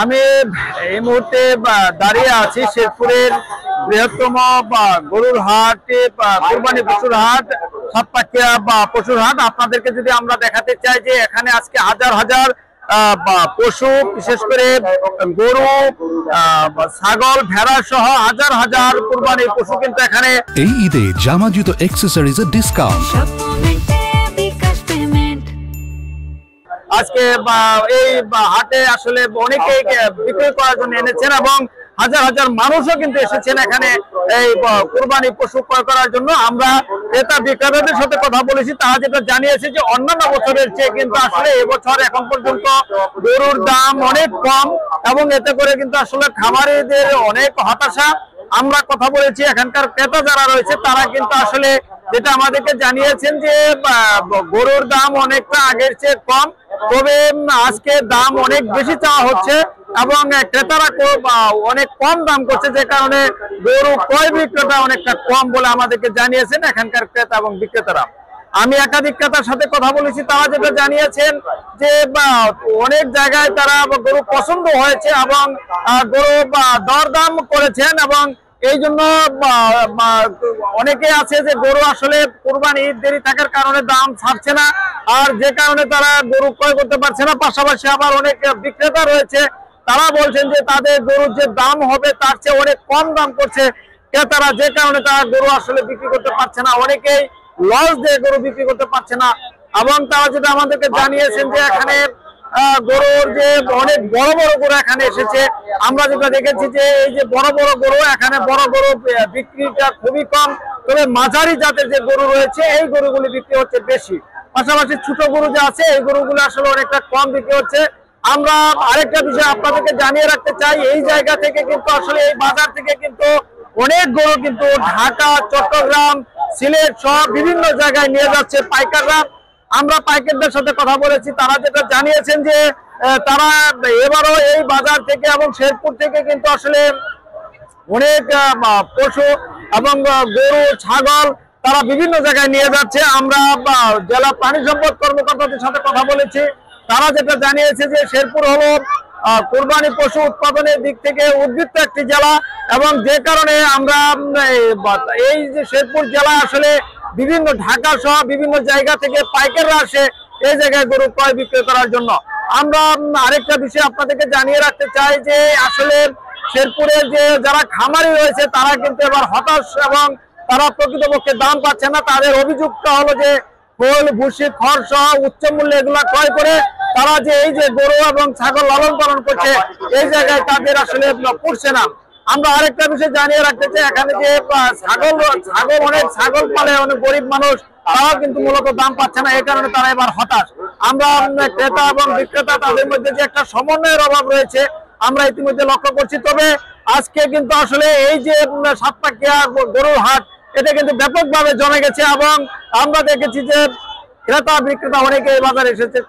আমি এই মুহূর্তে দাঁড়িয়ে আছি শেরপুরের বৃহত্তম গরুর হাট, কুরবানি পশুর হাট, সাতপাকিয়া পশুর হাট। আপনাদেরকে যদি আমরা দেখাতে চাই যে এখানে আজকে হাজার হাজার পশু, বিশেষ করে গরু, ছাগল, ভেড়া সহ হাজার হাজার কুরবানির পশু কিন্তু এখানে। এই ঈদে জামা জুতো অ্যাকসেসরিজের ডিসকাউন্ট। আজকে এই হাটে আসলে অনেকেই বিক্রি করার জন্য এনেছেন এবং হাজার হাজার মানুষও কিন্তু এসেছেন এখানে এই কুরবানি পশু ক্রয় করার জন্য। আমরা ক্রেতা বিক্রেতাদের সাথে কথা বলেছি, তারা যেটা জানিয়েছে যে অন্যান্য বছরের চেয়ে কিন্তু আসলে এবছর এখন পর্যন্ত গরুর দাম অনেক কম এবং এতে করে কিন্তু আসলে খামারিদের অনেক হতাশা। আমরা কথা বলেছি এখানকার ক্রেতা যারা রয়েছে তারা কিন্তু আসলে যেটা আমাদেরকে জানিয়েছেন যে গরুর দাম অনেকটা আগের চেয়ে কম, তবে আজকে দাম অনেক বেশি চাওয়া হচ্ছে এবং ক্রেতারা অনেক কম দাম করছে, যে কারণে গরু ক্রয় বিক্রেতা অনেকটা কম বলে আমাদেরকে জানিয়েছেন এখানকার ক্রেতা এবং বিক্রেতারা। আমি একাধিক ক্রেতার সাথে কথা বলেছি, তারা যেটা জানিয়েছেন যে অনেক জায়গায় তারা গরু পছন্দ হয়েছে এবং গরু দরদাম করেছেন এবং এই জন্য অনেকে আছে যে গরু আসলে কুরবানি ঈদ দেরি থাকার কারণে দাম ছাড়ছে না, আর যে কারণে তারা গরু ক্রয় করতে পারছে না। পাশাপাশি আবার অনেক বিক্রেতা রয়েছে, তারা বলছেন যে তাদের গরুর যে দাম হবে তার চেয়ে অনেক কম দাম করছে ক্রেতারা, যে কারণে তারা গরু আসলে বিক্রি করতে পারছে না। অনেকেই লস দিয়ে গরু বিক্রি করতে পারছে না এবং তারা যেটা আমাদেরকে জানিয়েছেন যে এখানে গরুর যে অনেক বড় বড় গরু এখানে এসেছে। আমরা যেটা দেখেছি যে এই যে বড় বড় গরু, এখানে বড় গরু বিক্রিটা খুবই কম, তবে মাঝারি জাতের যে গরু রয়েছে এই গরুগুলি বিক্রি হচ্ছে বেশি। পাশাপাশি ছোট গরু যে আছে এই গরুগুলো আসলে অনেকটা কম বিক্রি হচ্ছে। আমরা আরেকটা বিষয় আপনাদেরকে জানিয়ে রাখতে চাই, এই জায়গা থেকে কিন্তু আসলে এই বাজার থেকে কিন্তু অনেক গরু কিন্তু ঢাকা, চট্টগ্রাম, সিলেট সহ বিভিন্ন জায়গায় নিয়ে যাচ্ছে পাইকাররা। আমরা পাইকারদের সাথে কথা বলেছি, তারা যেটা জানিয়েছেন যে তারা এবারও এই বাজার থেকে এবং শেরপুর থেকে কিন্তু আসলে অনেক পশু এবং গরু, ছাগল তারা বিভিন্ন জায়গায় নিয়ে যাচ্ছে। আমরা জেলা প্রাণী সম্পদ কর্মকর্তাদের সাথে কথা বলেছি, তারা যেটা জানিয়েছে যে শেরপুর হলো কুরবানি পশু উৎপাদনের দিক থেকে উদ্বৃত্ত একটি জেলা এবং যে কারণে আমরা এই যে শেরপুর জেলা আসলে বিভিন্ন ঢাকা সহ বিভিন্ন জায়গা থেকে পাইকাররা আসে এই জায়গায় গরু ক্রয় বিক্রয় করার জন্য। আমরা আরেকটা বিষয় আপনাদেরকে জানিয়ে রাখতে চাই যে আসলে শেরপুরের যে যারা খামারি রয়েছে তারা কিন্তু এবার হতাশ এবং তারা প্রকৃতপক্ষে দাম পাচ্ছে না। তাদের অভিযোগটা হলো যে খোল, ভুসি, খড় সহ উচ্চ মূল্যে এগুলা ক্রয় করে তারা যে এই যে গরু এবং ছাগল লালন পালন করছে এই জায়গায় তাদের আসলে পড়ছে না। আমরা আরেকটা বিষয় জানিয়ে রাখতে চাই, এখানে যে অনেক ছাগল পালে অনেক গরিব মানুষ, তারাও কিন্তু মূলত দাম পাচ্ছে না, এই কারণে তারা এবার হতাশ। আমরা ক্রেতা এবং বিক্রেতা তাদের মধ্যে যে একটা সমন্বয়ের অভাব রয়েছে আমরা ইতিমধ্যে লক্ষ্য করছি। তবে আজকে কিন্তু আসলে এই যে সাতপাকিয়া গরুর হাট এটা কিন্তু ব্যাপকভাবে জমে গেছে এবং আমরা দেখেছি যে ক্রেতা বিক্রেতা অনেকে এই বাজারে এসেছে।